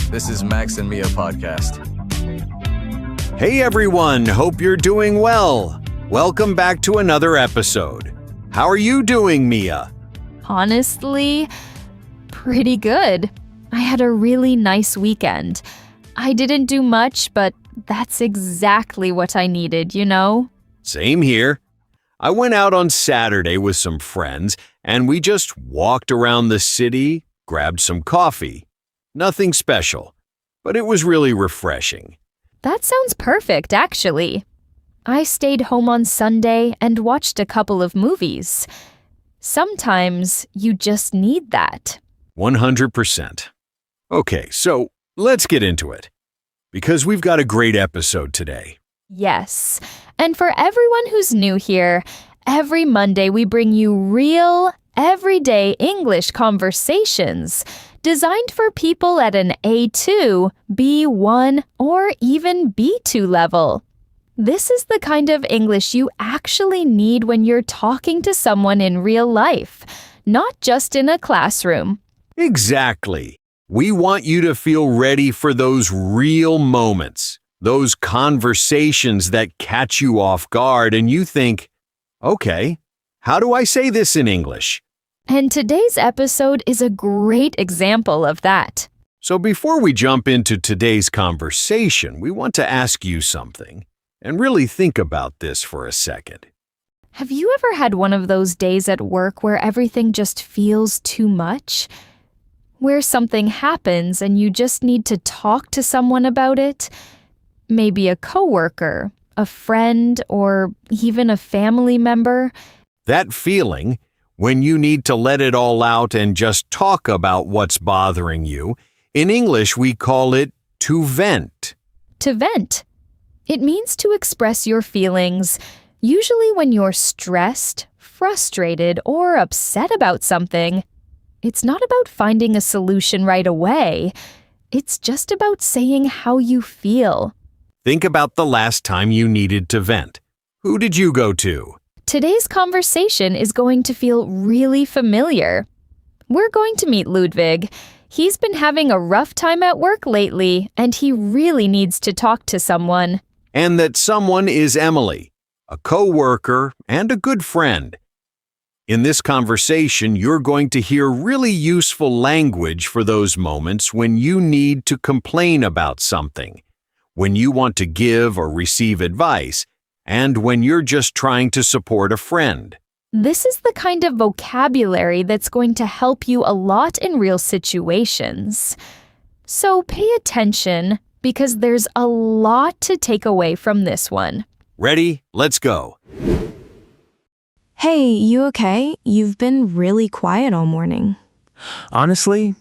This is Max and Mia podcast. Hey everyone, hope you're doing well. Welcome back to another episode. How are you doing, Mia? Honestly, pretty good. I had a really nice weekend. I didn't do much, but that's exactly what I needed, you know? Same here. I went out on Saturday with some friends, and we just walked around the city, grabbed some coffee. Nothing special, but it was really refreshing. That sounds perfect, actually. I stayed home on Sunday and watched a couple of movies. Sometimes you just need that. 100%. Okay, so let's get into it, because we've got a great episode today. Yes, and for everyone who's new here, every Monday we bring you real, everyday English conversations designed for people at an A2, B1, or even B2 level. This is the kind of English you actually need when you're talking to someone in real life, not just in a classroom. Exactly. We want you to feel ready for those real moments, those conversations that catch you off guard and you think, okay, how do I say this in English? And today's episode is a great example of that. So before we jump into today's conversation, we want to ask you something, and really think about this for a second. Have you ever had one of those days at work where everything just feels too much? Where something happens and you just need to talk to someone about it? Maybe a coworker, a friend, or even a family member? That feeling, when you need to let it all out and just talk about what's bothering you, in English we call it to vent. To vent. It means to express your feelings, usually when you're stressed, frustrated, or upset about something. It's not about finding a solution right away. It's just about saying how you feel. Think about the last time you needed to vent. Who did you go to? Today's conversation is going to feel really familiar. We're going to meet Ludwig. He's been having a rough time at work lately, and he really needs to talk to someone. And that someone is Emily, a coworker and a good friend. In this conversation, you're going to hear really useful language for those moments when you need to complain about something, when you want to give or receive advice, and when you're just trying to support a friend. This is the kind of vocabulary that's going to help you a lot in real situations. So pay attention, because there's a lot to take away from this one. Ready? Let's go. Hey, you okay? You've been really quiet all morning. Honestly,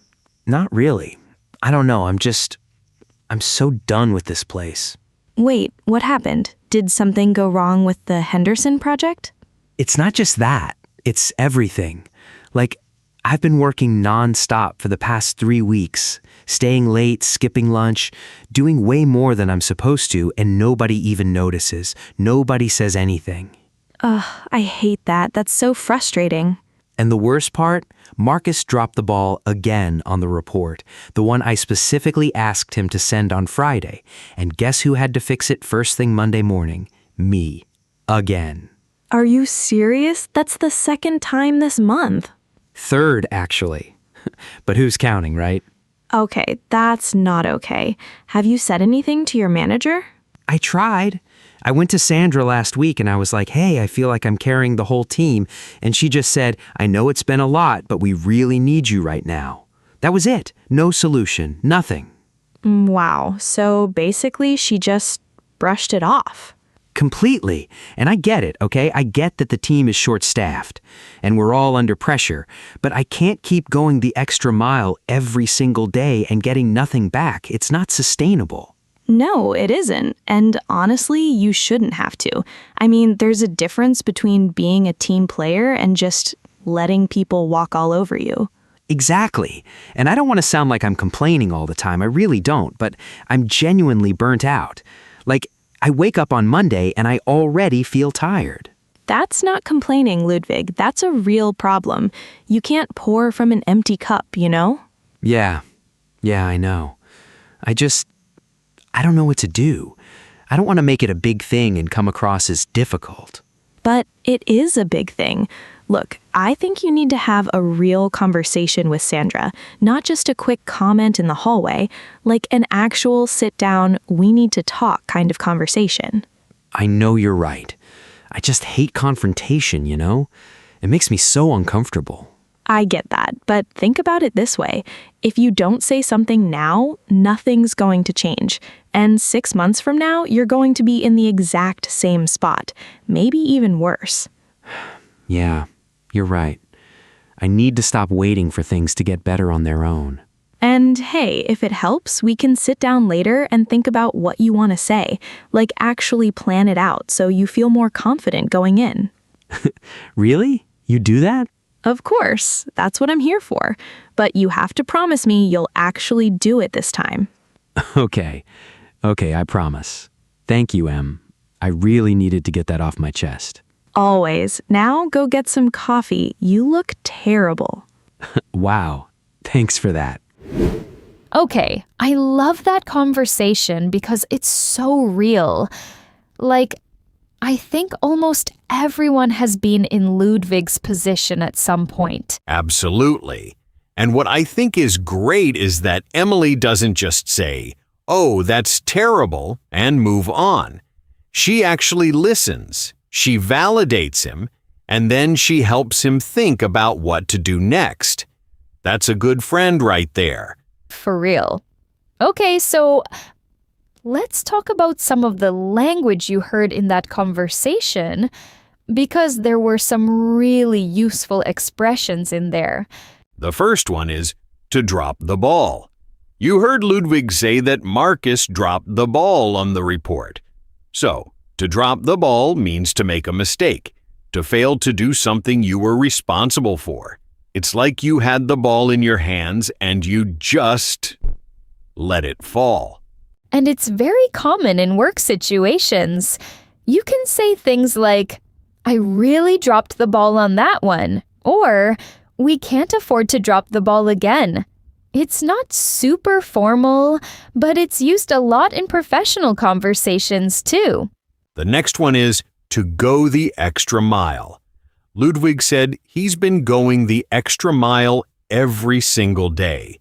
not really. I don't know, I'm so done with this place. Wait, what happened? Did something go wrong with the Henderson project? It's not just that, it's everything. Like, I've been working non-stop for the past 3 weeks, staying late, skipping lunch, doing way more than I'm supposed to, and nobody even notices. Nobody says anything. Ugh, I hate that. That's so frustrating. And the worst part, Marcus dropped the ball again on the report, the one I specifically asked him to send on Friday. And guess who had to fix it first thing Monday morning? Me. Again. Are you serious? That's the second time this month. Third, actually. But who's counting, right? Okay, that's not okay. Have you said anything to your manager? I tried. I went to Sandra last week and I was like, hey, I feel like I'm carrying the whole team. And she just said, I know it's been a lot, but we really need you right now. That was it. No solution. Nothing. Wow. So basically, she just brushed it off. Completely. And I get it, okay? I get that the team is short-staffed and we're all under pressure, but I can't keep going the extra mile every single day and getting nothing back. It's not sustainable. No, it isn't. And honestly, you shouldn't have to. I mean, there's a difference between being a team player and just letting people walk all over you. Exactly. And I don't want to sound like I'm complaining all the time. I really don't, but I'm genuinely burnt out. Like, I wake up on Monday and I already feel tired. That's not complaining, Ludwig. That's a real problem. You can't pour from an empty cup, you know? Yeah, I know. I don't know what to do. I don't want to make it a big thing and come across as difficult. But it is a big thing. Look, I think you need to have a real conversation with Sandra, not just a quick comment in the hallway, like an actual sit-down, we need to talk kind of conversation. I know you're right. I just hate confrontation, you know? It makes me so uncomfortable. I get that, but think about it this way. If you don't say something now, nothing's going to change. And 6 months from now, you're going to be in the exact same spot, maybe even worse. Yeah, you're right. I need to stop waiting for things to get better on their own. And hey, if it helps, we can sit down later and think about what you want to say, like actually plan it out so you feel more confident going in. Really? You do that? Of course, that's what I'm here for. But you have to promise me you'll actually do it this time. Okay, I promise. Thank you, Em. I really needed to get that off my chest. Always. Now go get some coffee. You look terrible. Wow, thanks for that. Okay, I love that conversation because it's so real. Like, I think almost everyone has been in Ludwig's position at some point. Absolutely. And what I think is great is that Emily doesn't just say, "Oh, that's terrible," and move on. She actually listens, she validates him, and then she helps him think about what to do next. That's a good friend right there. For real. Okay, so let's talk about some of the language you heard in that conversation, because there were some really useful expressions in there. The first one is to drop the ball. You heard Ludwig say that Marcus dropped the ball on the report. So, to drop the ball means to make a mistake, to fail to do something you were responsible for. It's like you had the ball in your hands and you just let it fall. And it's very common in work situations. You can say things like, "I really dropped the ball on that one," or "We can't afford to drop the ball again." It's not super formal, but it's used a lot in professional conversations too. The next one is to go the extra mile. Ludwig said he's been going the extra mile every single day.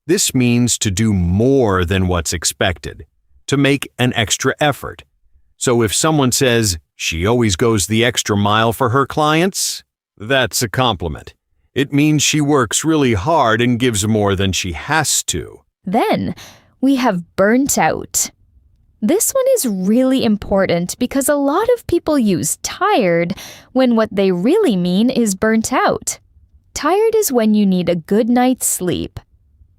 This means to do more than what's expected, to make an extra effort. So if someone says she always goes the extra mile for her clients, that's a compliment. It means she works really hard and gives more than she has to. Then we have burnt out. This one is really important because a lot of people use tired when what they really mean is burnt out. Tired is when you need a good night's sleep.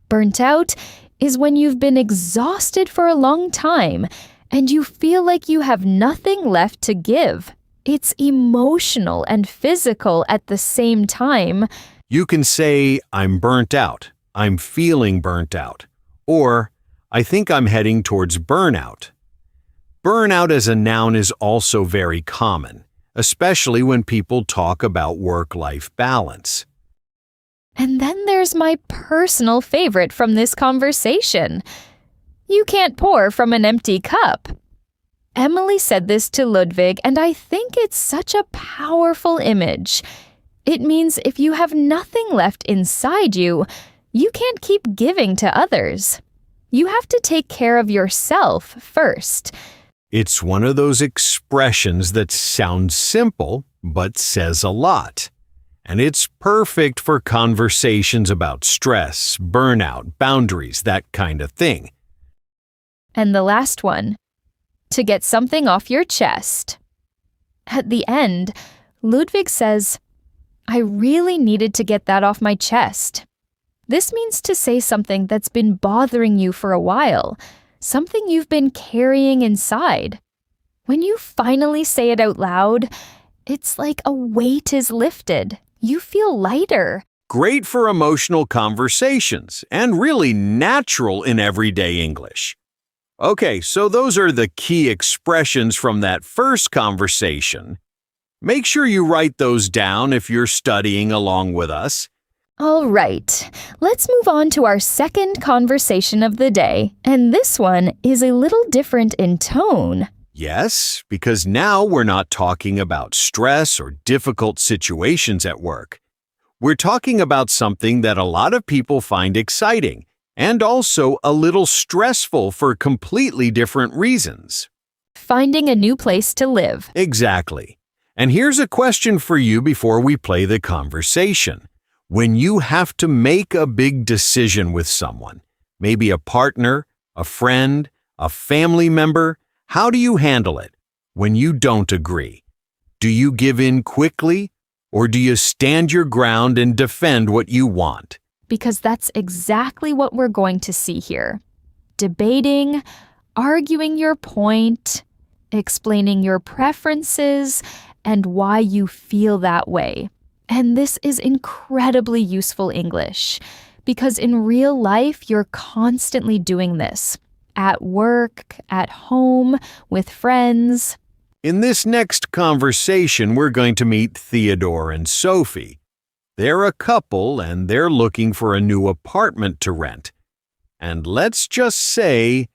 Burnt out is when you've been exhausted for a long time and you feel like you have nothing left to give. It's emotional and physical at the same time. You can say, "I'm burnt out," "I'm feeling burnt out," or "I think I'm heading towards burnout." Burnout as a noun is also very common, especially when people talk about work-life balance. And then there's my personal favorite from this conversation. You can't pour from an empty cup. Emily said this to Ludwig, and I think it's such a powerful image. It means if you have nothing left inside you, you can't keep giving to others. You have to take care of yourself first. It's one of those expressions that sounds simple, but says a lot. And it's perfect for conversations about stress, burnout, boundaries, that kind of thing. And the last one, to get something off your chest. At the end, Ludwig says, "I really needed to get that off my chest." This means to say something that's been bothering you for a while, something you've been carrying inside. When you finally say it out loud, it's like a weight is lifted. You feel lighter. Great for emotional conversations and really natural in everyday English. Okay, so those are the key expressions from that first conversation. Make sure you write those down if you're studying along with us. All right, let's move on to our second conversation of the day, and this one is a little different in tone. Yes, because now we're not talking about stress or difficult situations at work. We're talking about something that a lot of people find exciting and also a little stressful for completely different reasons. Finding a new place to live. Exactly. And here's a question for you before we play the conversation. When you have to make a big decision with someone, maybe a partner, a friend, a family member, how do you handle it when you don't agree? Do you give in quickly, or do you stand your ground and defend what you want? Because that's exactly what we're going to see here. Debating, arguing your point, explaining your preferences, and why you feel that way. And this is incredibly useful English, because in real life, you're constantly doing this. At work, at home, with friends. In this next conversation, we're going to meet Theodore and Sophie. They're a couple and they're looking for a new apartment to rent. And let's just say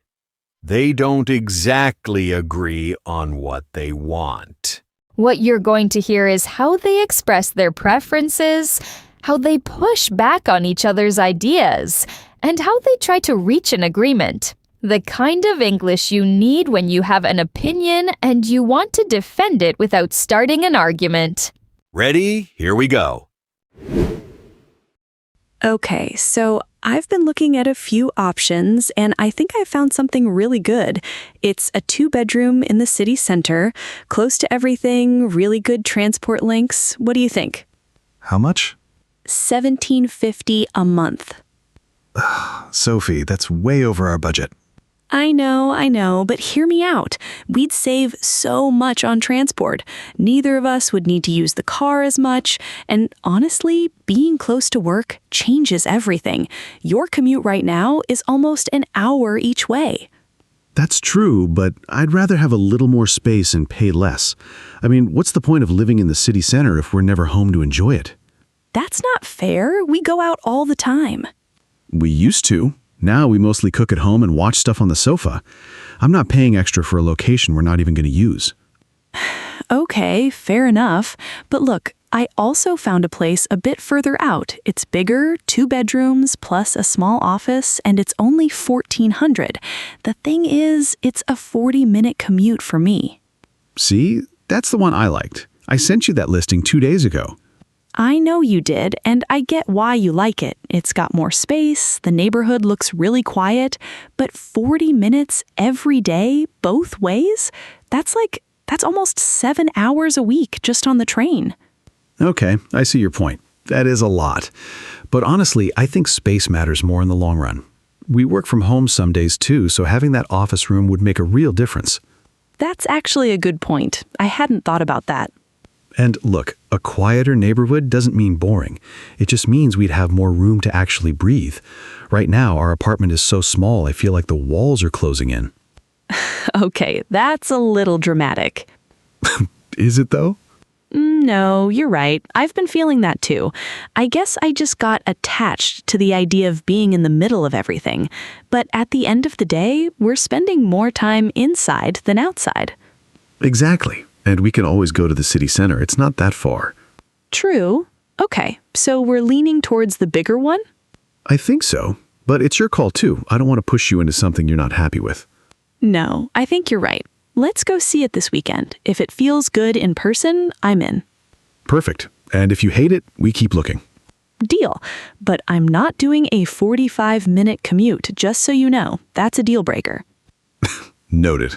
they don't exactly agree on what they want. What you're going to hear is how they express their preferences, how they push back on each other's ideas, and how they try to reach an agreement. The kind of English you need when you have an opinion and you want to defend it without starting an argument. Ready? Here we go. Okay, so I've been looking at a few options, and I think I found something really good. It's a 2-bedroom in the city center, close to everything, really good transport links. What do you think? How much? $17.50 a month. Sophie, that's way over our budget. I know, but hear me out. We'd save so much on transport. Neither of us would need to use the car as much, and honestly, being close to work changes everything. Your commute right now is almost an hour each way. That's true, but I'd rather have a little more space and pay less. I mean, what's the point of living in the city center if we're never home to enjoy it? That's not fair. We go out all the time. We used to. Now we mostly cook at home and watch stuff on the sofa. I'm not paying extra for a location we're not even going to use. Okay, fair enough. But look, I also found a place a bit further out. It's bigger, 2 bedrooms, plus a small office, and it's only $1,400. The thing is, it's a 40-minute commute for me. See? That's the one I liked. I sent you that listing 2 days ago. I know you did, and I get why you like it. It's got more space, the neighborhood looks really quiet, but 40 minutes every day, both ways? That's almost 7 hours a week just on the train. Okay, I see your point. That is a lot. But honestly, I think space matters more in the long run. We work from home some days too, so having that office room would make a real difference. That's actually a good point. I hadn't thought about that. And look, a quieter neighborhood doesn't mean boring. It just means we'd have more room to actually breathe. Right now, our apartment is so small, I feel like the walls are closing in. Okay, that's a little dramatic. Is it though? No, you're right. I've been feeling that too. I guess I just got attached to the idea of being in the middle of everything. But at the end of the day, we're spending more time inside than outside. Exactly. And we can always go to the city center. It's not that far. True. Okay, so we're leaning towards the bigger one? I think so. But it's your call too. I don't want to push you into something you're not happy with. No, I think you're right. Let's go see it this weekend. If it feels good in person, I'm in. Perfect. And if you hate it, we keep looking. Deal. But I'm not doing a 45-minute commute, just so you know. That's a deal breaker. Noted.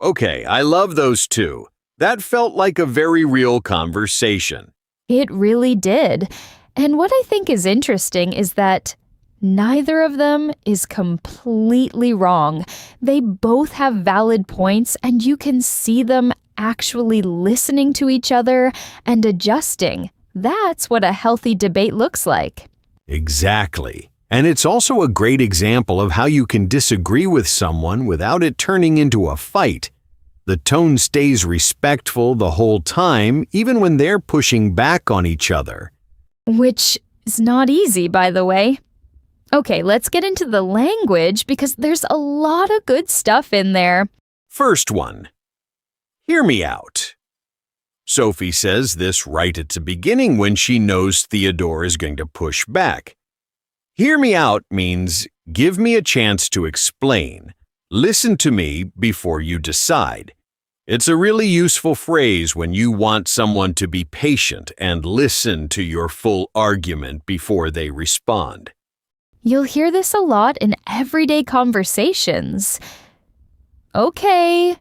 Okay, I love those two. That felt like a very real conversation. It really did. And what I think is interesting is that neither of them is completely wrong. They both have valid points, and you can see them actually listening to each other and adjusting. That's what a healthy debate looks like. Exactly. And it's also a great example of how you can disagree with someone without it turning into a fight. The tone stays respectful the whole time, even when they're pushing back on each other. which is not easy, by the way. Okay, let's get into the language because there's a lot of good stuff in there. First one. Hear me out. Sophie says this right at the beginning when she knows Theodore is going to push back. Hear me out means give me a chance to explain. Listen to me before you decide. It's a really useful phrase when you want someone to be patient and listen to your full argument before they respond. You'll hear this a lot in everyday conversations. Okay,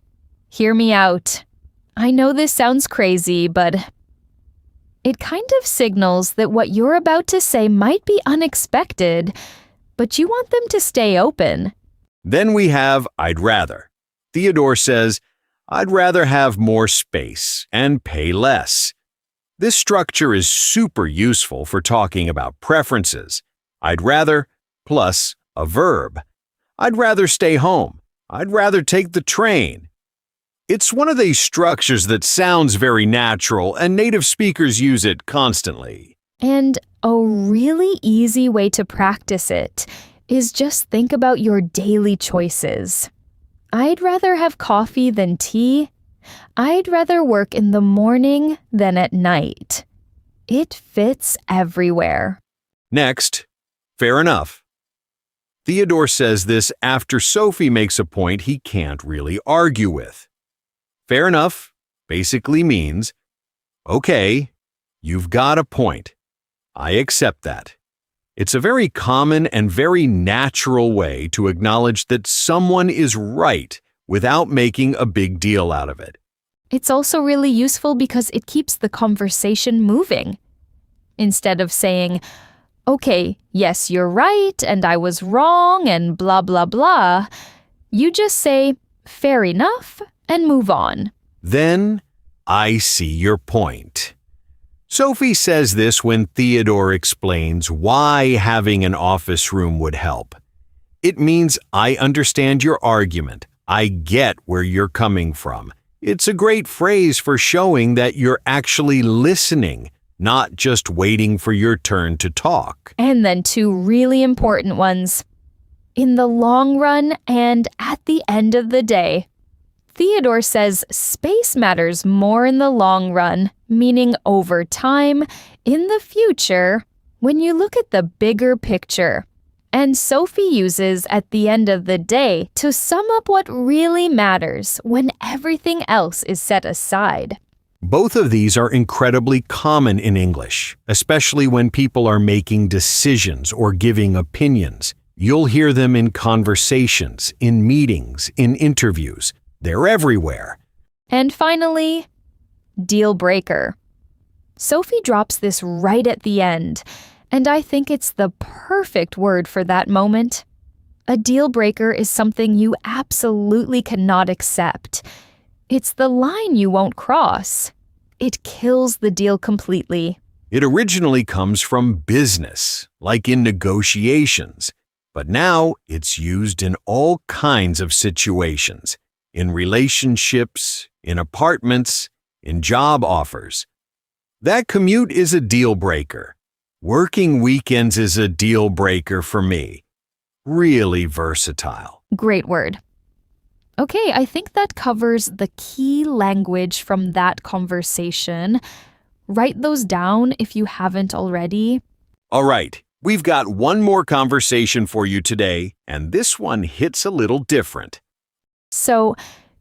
hear me out. I know this sounds crazy, but it kind of signals that what you're about to say might be unexpected, but you want them to stay open. Then we have I'd rather. Theodore says, I'd rather have more space and pay less. This structure is super useful for talking about preferences. I'd rather plus a verb. I'd rather stay home. I'd rather take the train. It's one of these structures that sounds very natural and native speakers use it constantly. And a really easy way to practice it is just think about your daily choices. I'd rather have coffee than tea. I'd rather work in the morning than at night. It fits everywhere. Next, fair enough. Theodore says this after Sophie makes a point he can't really argue with. Fair enough basically means, okay, you've got a point. I accept that. It's a very common and very natural way to acknowledge that someone is right without making a big deal out of it. It's also really useful because it keeps the conversation moving. Instead of saying, okay, yes, you're right, and I was wrong, and blah, blah, blah, you just say, fair enough, and move on. Then, I see your point. Sophie says this when Theodore explains why having an office room would help. It means I understand your argument. I get where you're coming from. It's a great phrase for showing that you're actually listening, not just waiting for your turn to talk. And then two really important ones. In the long run and at the end of the day. Theodore says space matters more in the long run, meaning over time, in the future, when you look at the bigger picture. And Sophie uses at the end of the day to sum up what really matters when everything else is set aside. Both of these are incredibly common in English, especially when people are making decisions or giving opinions. You'll hear them in conversations, in meetings, in interviews. They're everywhere. And finally, deal breaker. Sophie drops this right at the end, and I think it's the perfect word for that moment. A deal breaker is something you absolutely cannot accept. It's the line you won't cross. It kills the deal completely. It originally comes from business, like in negotiations, but now it's used in all kinds of situations. In relationships, in apartments, in job offers. That commute is a deal breaker. Working weekends is a deal breaker for me. Really versatile. Great word. Okay, I think that covers the key language from that conversation. Write those down if you haven't already. All right, we've got one more conversation for you today, and this one hits a little different. So,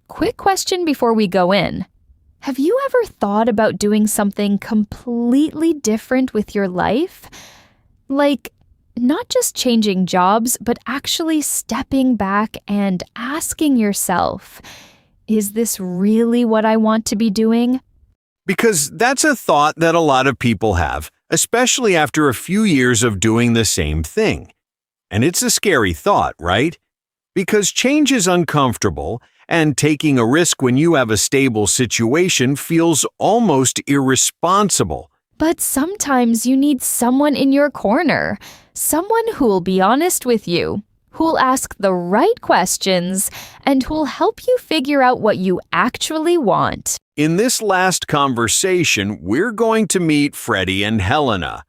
quick question before we go in. Have you ever thought about doing something completely different with your life? Like, not just changing jobs, but actually stepping back and asking yourself, is this really what I want to be doing? Because that's a thought that a lot of people have, especially after a few years of doing the same thing. And it's a scary thought, right? Because change is uncomfortable, and taking a risk when you have a stable situation feels almost irresponsible. But sometimes you need someone in your corner, someone who'll be honest with you, who'll ask the right questions, and who'll help you figure out what you actually want. In this last conversation, we're going to meet Freddie and Helena.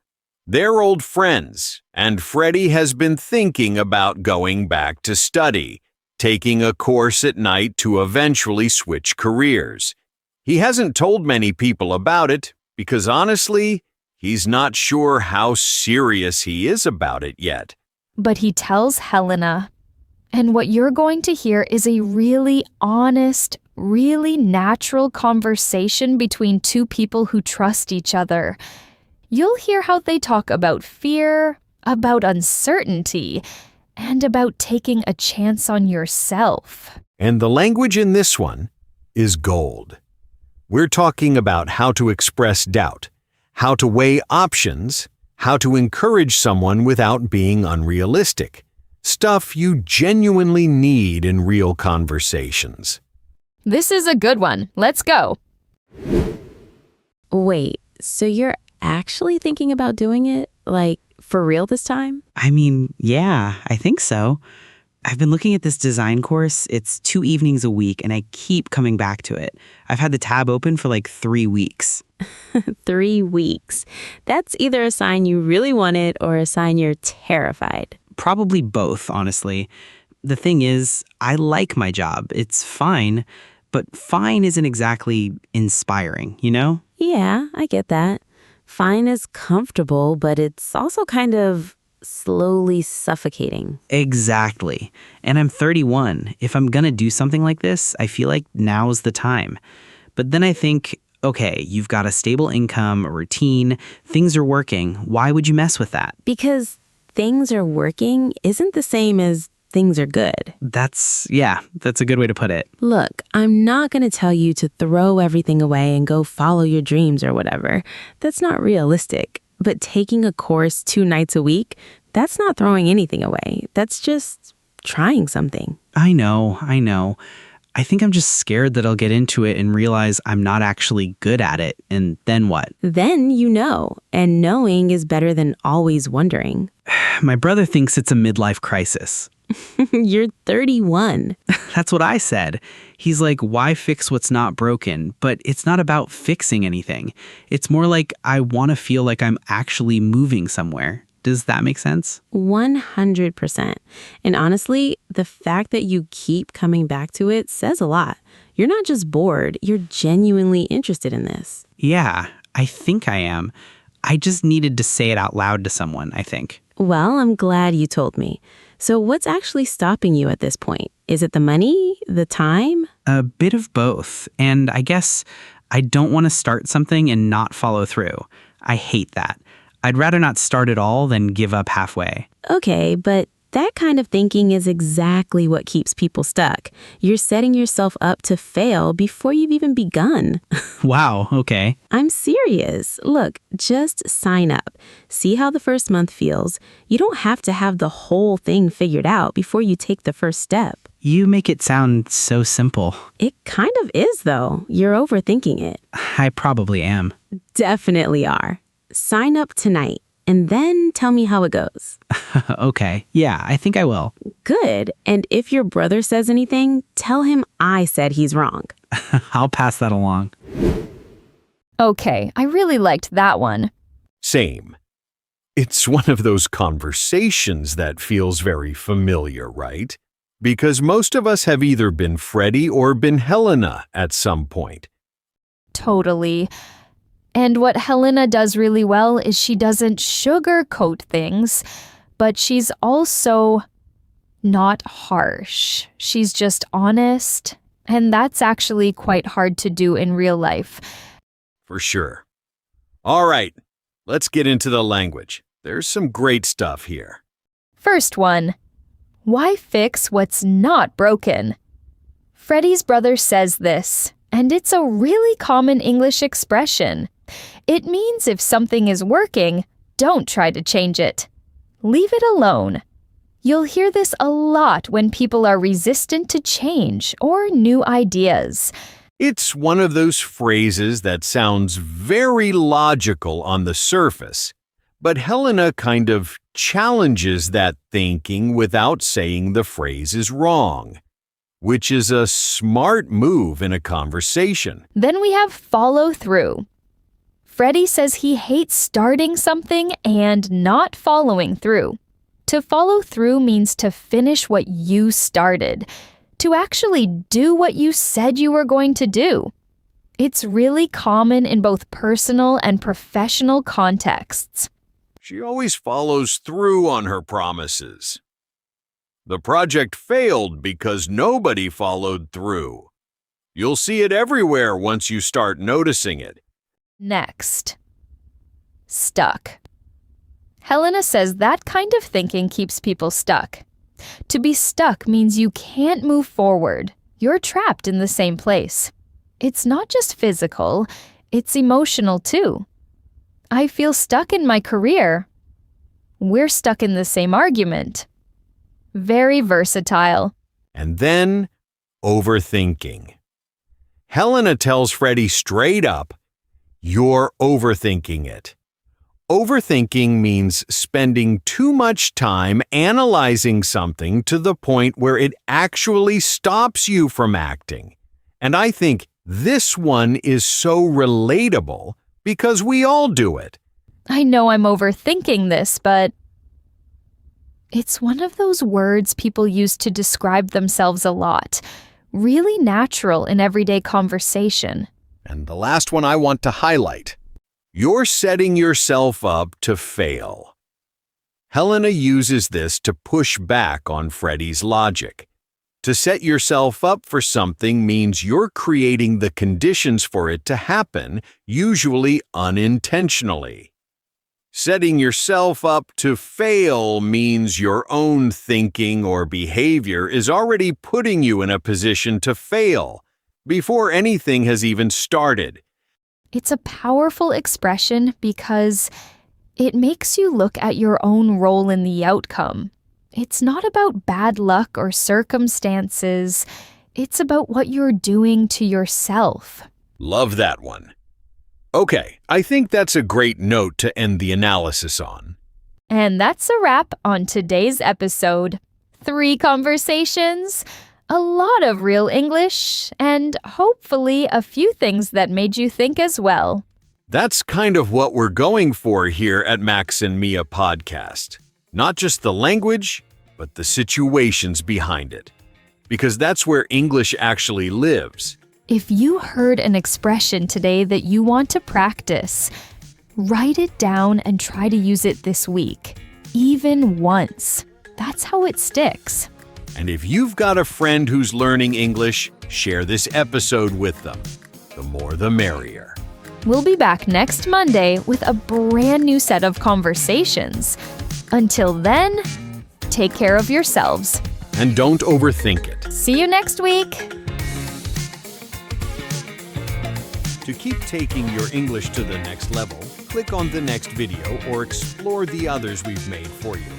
They're old friends, and Freddie has been thinking about going back to study, taking a course at night to eventually switch careers. He hasn't told many people about it because honestly, he's not sure how serious he is about it yet. But he tells Helena. And what you're going to hear is a really honest, really natural conversation between two people who trust each other. You'll hear how they talk about fear, about uncertainty, and about taking a chance on yourself. And the language in this one is gold. We're talking about how to express doubt, how to weigh options, how to encourage someone without being unrealistic. Stuff you genuinely need in real conversations. This is a good one. Let's go. Wait, so you're actually thinking about doing it? Like, for real this time? I mean, yeah, I think so. I've been looking at this design course. It's 2 evenings a week, and I keep coming back to it. I've had the tab open for like 3 weeks. 3 weeks. That's either a sign you really want it or a sign you're terrified. Probably both, honestly. The thing is, I like my job. It's fine, but fine isn't exactly inspiring, you know? Yeah, I get that. Fine is comfortable, but it's also kind of slowly suffocating. Exactly. And I'm 31. If I'm gonna do something like this, I feel like now's the time. But then I think, okay, you've got a stable income, a routine, things are working. Why would you mess with that? Because things are working isn't the same as things are good. That's a good way to put it. Look, I'm not going to tell you to throw everything away and go follow your dreams or whatever. That's not realistic. But taking a course 2 nights a week, that's not throwing anything away. That's just trying something. I know. I think I'm just scared that I'll get into it and realize I'm not actually good at it. And then what? Then you know. And knowing is better than always wondering. My brother thinks it's a midlife crisis. You're 31. That's what I said. He's like, why fix what's not broken? But it's not about fixing anything. It's more like I want to feel like I'm actually moving somewhere. Does that make sense? 100%. And honestly, the fact that you keep coming back to it says a lot. You're not just bored, you're genuinely interested in this. Yeah, I think I am. I just needed to say it out loud to someone, I think. Well, I'm glad you told me. So what's actually stopping you at this point? Is it the money? The time? A bit of both. And I guess I don't want to start something and not follow through. I hate that. I'd rather not start at all than give up halfway. Okay, but that kind of thinking is exactly what keeps people stuck. You're setting yourself up to fail before you've even begun. Wow, okay. I'm serious. Look, just sign up. See how the first month feels. You don't have to have the whole thing figured out before you take the first step. You make it sound so simple. It kind of is, though. You're overthinking it. I probably am. Definitely are. Sign up tonight, and then tell me how it goes. Okay, yeah, I think I will. Good. And if your brother says anything, tell him I said he's wrong. I'll pass that along. Okay, I really liked that one. Same. It's one of those conversations that feels very familiar, right? Because most of us have either been Freddie or been Helena at some point. Totally. And what Helena does really well is she doesn't sugarcoat things, but she's also not harsh. She's just honest, and that's actually quite hard to do in real life. For sure. All right, let's get into the language. There's some great stuff here. First one, why fix what's not broken? Freddie's brother says this, and it's a really common English expression. It means if something is working, don't try to change it. Leave it alone. You'll hear this a lot when people are resistant to change or new ideas. It's one of those phrases that sounds very logical on the surface, but Helena kind of challenges that thinking without saying the phrase is wrong, which is a smart move in a conversation. Then we have follow through. Freddie says he hates starting something and not following through. To follow through means to finish what you started, to actually do what you said you were going to do. It's really common in both personal and professional contexts. She always follows through on her promises. The project failed because nobody followed through. You'll see it everywhere once you start noticing it. Next. Stuck. Helena says that kind of thinking keeps people stuck. To be stuck means you can't move forward. You're trapped in the same place. It's not just physical, it's emotional too. I feel stuck in my career. We're stuck in the same argument. Very versatile. And then, overthinking. Helena tells Freddie straight up, "You're overthinking it." Overthinking means spending too much time analyzing something to the point where it actually stops you from acting. And I think this one is so relatable because we all do it. I know I'm overthinking this, but it's one of those words people use to describe themselves a lot. Really natural in everyday conversation. And the last one I want to highlight. You're setting yourself up to fail. Helena uses this to push back on Freddie's logic. To set yourself up for something means you're creating the conditions for it to happen, usually unintentionally. Setting yourself up to fail means your own thinking or behavior is already putting you in a position to fail before anything has even started. It's a powerful expression because it makes you look at your own role in the outcome. It's not about bad luck or circumstances. It's about what you're doing to yourself. Love that one. Okay, I think that's a great note to end the analysis on. And that's a wrap on today's episode. 3 conversations, a lot of real English, and hopefully a few things that made you think as well. That's kind of what we're going for here at Max and Mia Podcast. Not just the language, but the situations behind it. Because that's where English actually lives. If you heard an expression today that you want to practice, write it down and try to use it this week, even once. That's how it sticks. And if you've got a friend who's learning English, share this episode with them. The more the merrier. We'll be back next Monday with a brand new set of conversations. Until then, take care of yourselves. And don't overthink it. See you next week. To keep taking your English to the next level, click on the next video or explore the others we've made for you.